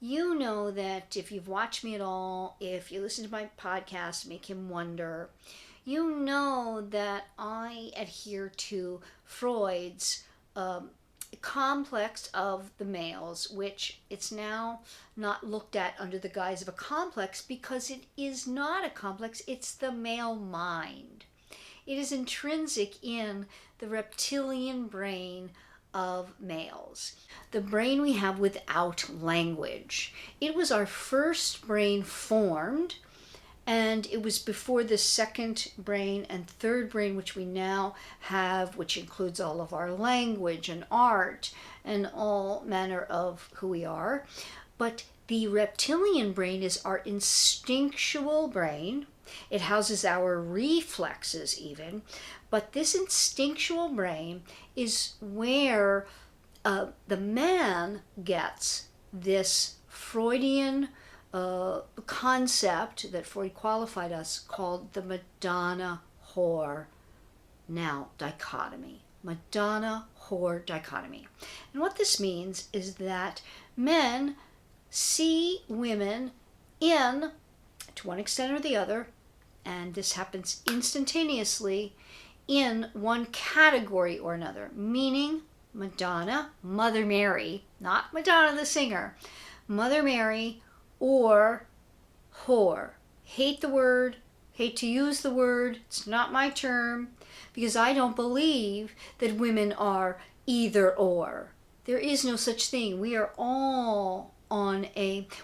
You know that if you've watched me at all, if you listen to my podcast, Make Him Wonder, you know that I adhere to Freud's complex of the males, which it's now not looked at under the guise of a complex because it is not a complex, it's the male mind. It is intrinsic in the reptilian brain of males, the brain we have without language. It was our first brain formed, and it was before the second brain and third brain, which we now have, which includes all of our language and art and all manner of who we are. But the reptilian brain is our instinctual brain. It houses our reflexes, even. But this instinctual brain is where the man gets this Freudian concept that Freud qualified us called the Madonna whore now dichotomy. Madonna whore dichotomy. And what this means is that men see women in, to one extent or the other, and this happens instantaneously, in one category or another, meaning Madonna, Mother Mary, not Madonna the singer, Mother Mary, or whore. Hate the word, hate to use the word, it's not my term, because I don't believe that women are either or. There is no such thing. We are all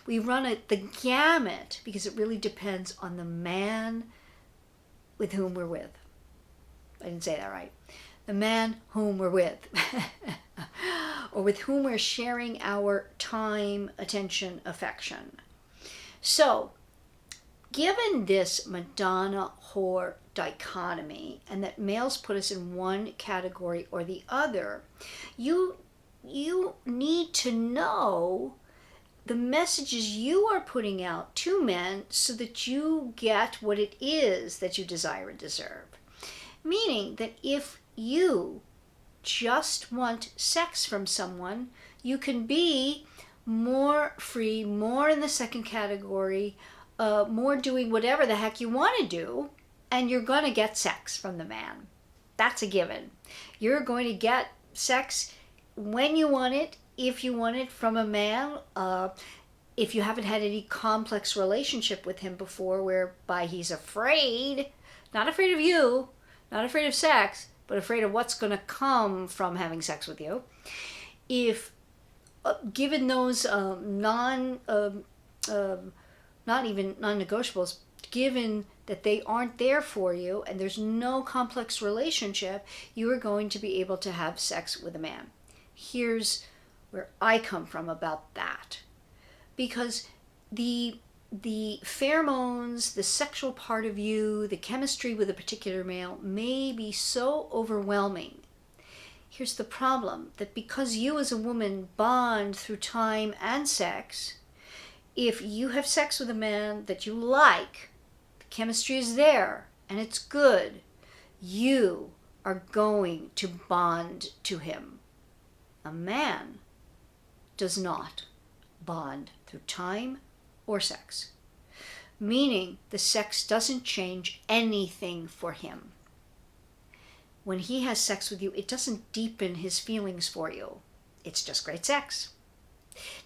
we run the gamut, because it really depends on the man with whom we're with. I didn't say that right. The man whom we're with, or with whom we're sharing our time, attention, affection. So, given this Madonna whore dichotomy, and that males put us in one category or the other, you need to know the messages you are putting out to men so that you get what it is that you desire and deserve. Meaning that if you just want sex from someone, you can be more free, more in the second category, more doing whatever the heck you want to do, and you're going to get sex from the man. That's a given. You're going to get sex when you want it, if you want it from a man. If you haven't had any complex relationship with him before whereby he's afraid, not afraid of you, not afraid of sex, but afraid of what's going to come from having sex with you. If given those not even non-negotiables, given that they aren't there for you and there's no complex relationship, you are going to be able to have sex with a man. Here's where I come from about that. Because the pheromones, the sexual part of you, the chemistry with a particular male may be so overwhelming. Here's the problem, that because you as a woman bond through time and sex, if you have sex with a man that you like, the chemistry is there and it's good, you are going to bond to him. A man does not bond through time or sex, meaning the sex doesn't change anything for him. When he has sex with you, it doesn't deepen his feelings for you. It's just great sex.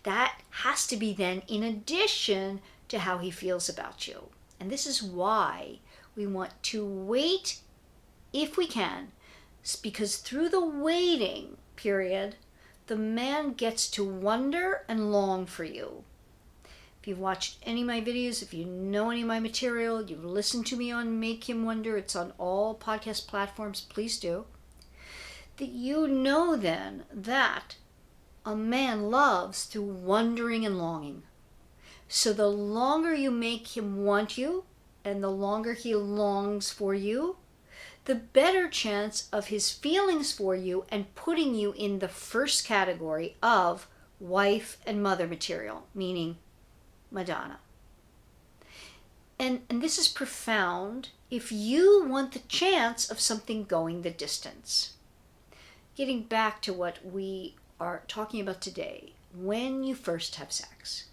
That has to be then in addition to how he feels about you. And this is why we want to wait if we can, because through the waiting period, the man gets to wonder and long for you. If you've watched any of my videos, if you know any of my material, you've listened to me on Make Him Wonder, it's on all podcast platforms, please do, that you know then that a man loves through wondering and longing. So the longer you make him want you, and the longer he longs for you, the better chance of his feelings for you and putting you in the first category of wife and mother material, meaning Madonna. And this is profound if you want the chance of something going the distance. Getting back to what we are talking about today, when you first have sex.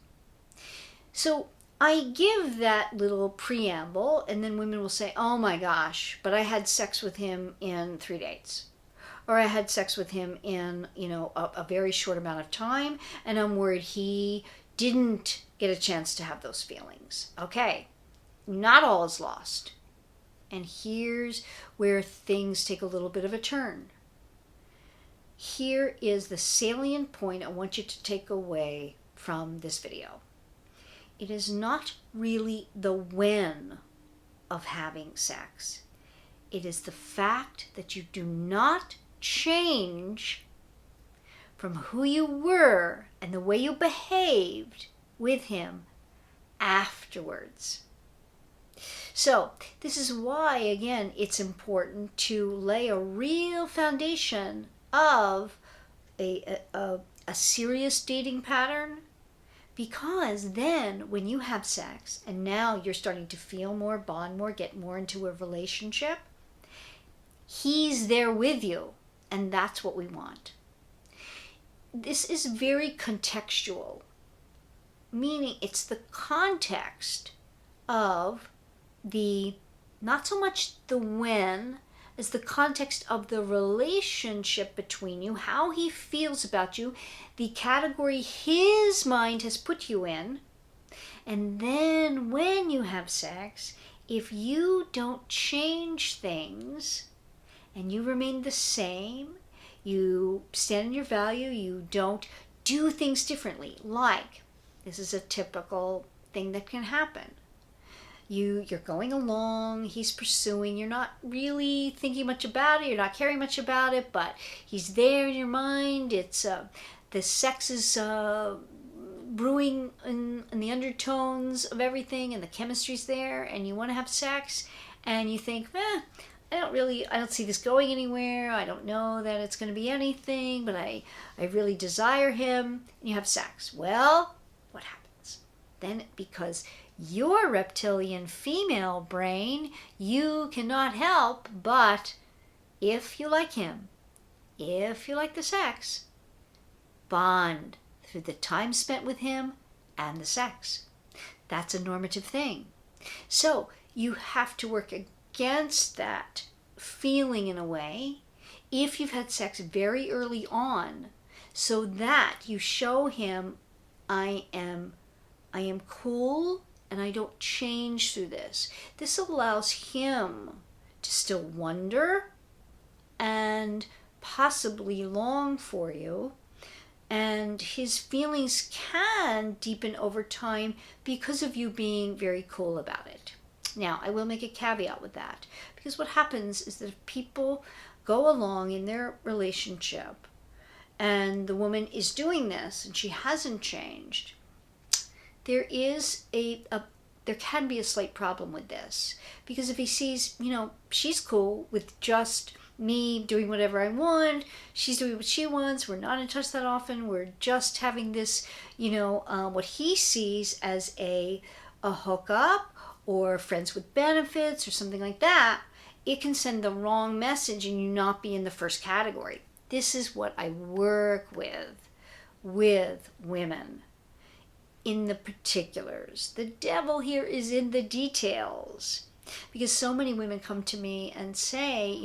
So I give that little preamble, and then women will say, oh my gosh, but I had sex with him in 3 days. Or I had sex with him in, a very short amount of time, and I'm worried he didn't get a chance to have those feelings. Okay, not all is lost. And here's where things take a little bit of a turn. Here is the salient point I want you to take away from this video. It is not really the when of having sex. It is the fact that you do not change from who you were and the way you behaved with him afterwards. So this is why, again, it's important to lay a real foundation of a serious dating pattern, because then when you have sex and now you're starting to feel more, bond more, get more into a relationship, he's there with you, and that's what we want. This is very contextual, meaning it's the context of not so much the when, as the context of the relationship between you, how he feels about you, the category his mind has put you in. And then when you have sex, if you don't change things and you remain the same, you stand in your value, you don't do things differently. Like, this is a typical thing that can happen. You're going along, he's pursuing, you're not really thinking much about it, you're not caring much about it, but he's there in your mind. It's the sex is brewing in the undertones of everything, and the chemistry's there, and you want to have sex, and you think, I don't see this going anywhere. I don't know that it's going to be anything, but I really desire him. And you have sex. Well, what happens? Then, because your reptilian female brain, you cannot help but, if you like him, if you like the sex, bond through the time spent with him and the sex. That's a normative thing. So you have to work against that feeling in a way if you've had sex very early on, so that you show him, I am cool, and I don't change through this. This allows him to still wonder and possibly long for you, and his feelings can deepen over time because of you being very cool about it. Now, I will make a caveat with that, because what happens is that if people go along in their relationship and the woman is doing this and she hasn't changed, there can be a slight problem with this, because if he sees, she's cool with just me doing whatever I want, she's doing what she wants, we're not in touch that often, we're just having this, what he sees as a hookup or friends with benefits or something like that, it can send the wrong message and you not be in the first category. This is what I work with women. In the particulars. The devil here is in the details. Because so many women come to me and say,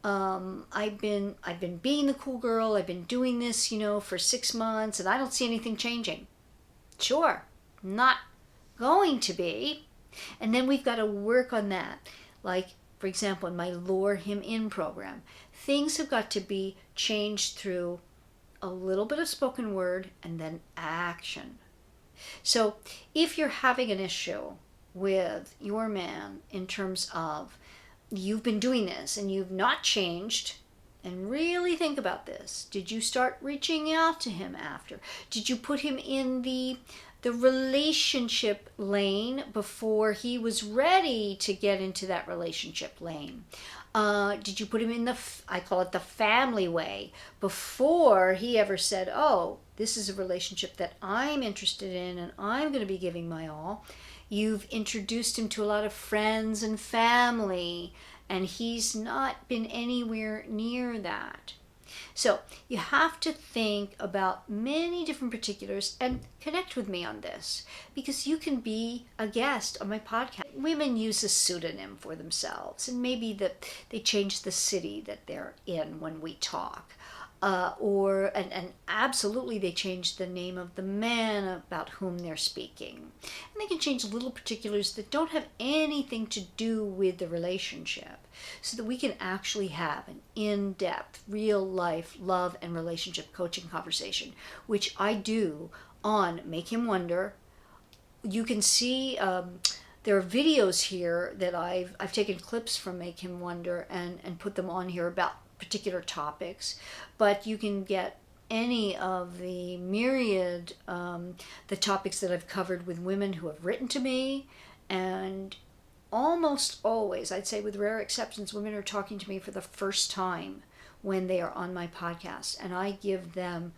I've been being the cool girl, I've been doing this, for 6 months, and I don't see anything changing. Sure, not going to be. And then we've got to work on that. Like, for example, in my Lure Him In program, things have got to be changed through a little bit of spoken word and then action. So if you're having an issue with your man in terms of you've been doing this and you've not changed, and really think about this. Did you start reaching out to him after? Did you put him in the relationship lane before he was ready to get into that relationship lane? Did you put him in I call it the family way, before he ever said, oh, this is a relationship that I'm interested in and I'm going to be giving my all? You've introduced him to a lot of friends and family, and he's not been anywhere near that. So you have to think about many different particulars and connect with me on this, because you can be a guest on my podcast. Women use a pseudonym for themselves, and maybe that they change the city that they're in when we talk. And absolutely they change the name of the man about whom they're speaking. And they can change little particulars that don't have anything to do with the relationship, so that we can actually have an in-depth, real-life love and relationship coaching conversation, which I do on Make Him Wonder. You can see there are videos here that I've taken clips from Make Him Wonder and put them on here about particular topics, but you can get any of the myriad the topics that I've covered with women who have written to me. And almost always, I'd say with rare exceptions, women are talking to me for the first time when they are on my podcast, and I give them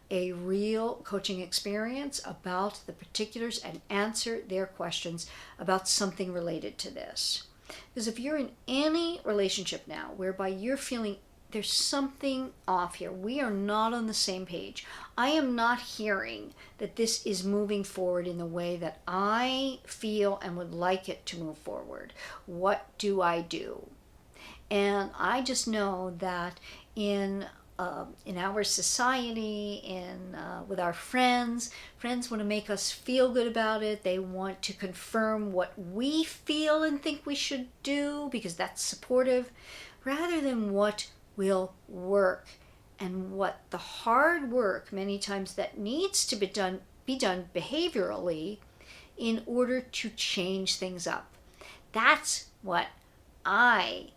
a real coaching experience about the particulars and answer their questions about something related to this. Because if you're in any relationship now whereby you're feeling there's something off here, we are not on the same page, I am not hearing that this is moving forward in the way that I feel and would like it to move forward, what do I do? And I just know that in our society, with our friends want to make us feel good about it. They want to confirm what we feel and think we should do because that's supportive, rather than what will work, and what the hard work many times that needs to be done behaviorally in order to change things up. That's what I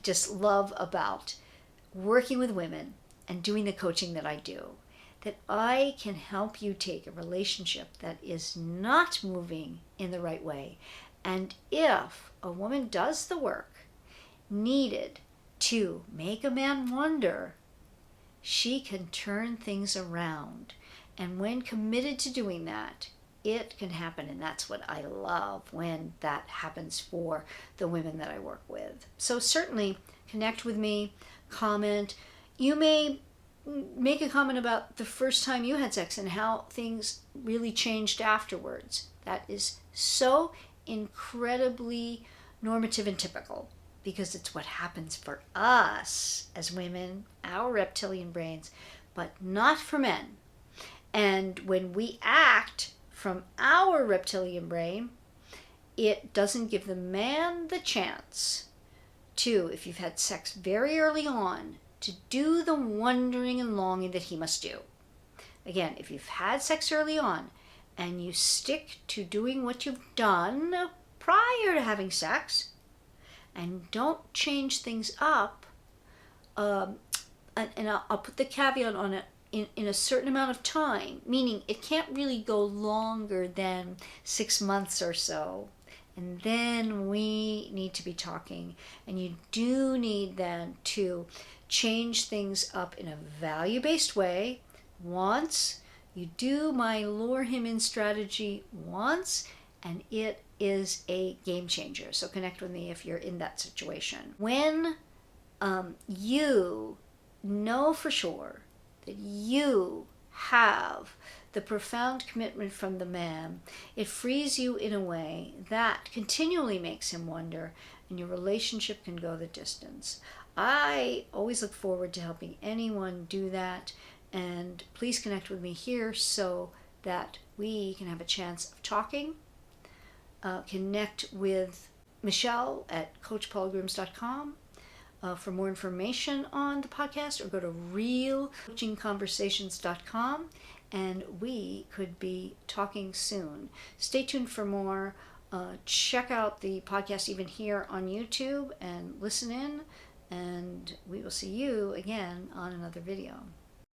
just love about working with women and doing the coaching that I do, that I can help you take a relationship that is not moving in the right way, and if a woman does the work needed to make a man wonder, she can turn things around. And when committed to doing that, it can happen. And that's what I love, when that happens for the women that I work with. So certainly connect with me, comment. You may make a comment about the first time you had sex and how things really changed afterwards. That is so incredibly normative and typical, because it's what happens for us as women, our reptilian brains, but not for men. And when we act from our reptilian brain, it doesn't give the man the chance to, if you've had sex very early on, to do the wondering and longing that he must do. Again, if you've had sex early on and you stick to doing what you've done prior to having sex, and don't change things up, and I'll put the caveat on it, in a certain amount of time, meaning it can't really go longer than 6 months or so, and then we need to be talking, and you do need then to change things up in a value-based way once. You do my lure him in strategy once, and it is a game changer. So connect with me if you're in that situation. When you know for sure that you have the profound commitment from the man, it frees you in a way that continually makes him wonder, and your relationship can go the distance. I always look forward to helping anyone do that, and please connect with me here so that we can have a chance of talking. Connect with Michelle at CoachPaulagrooms.com for more information on the podcast, or go to realcoachingconversations.com, and we could be talking soon. Stay tuned for more. Check out the podcast even here on YouTube and listen in, and we will see you again on another video.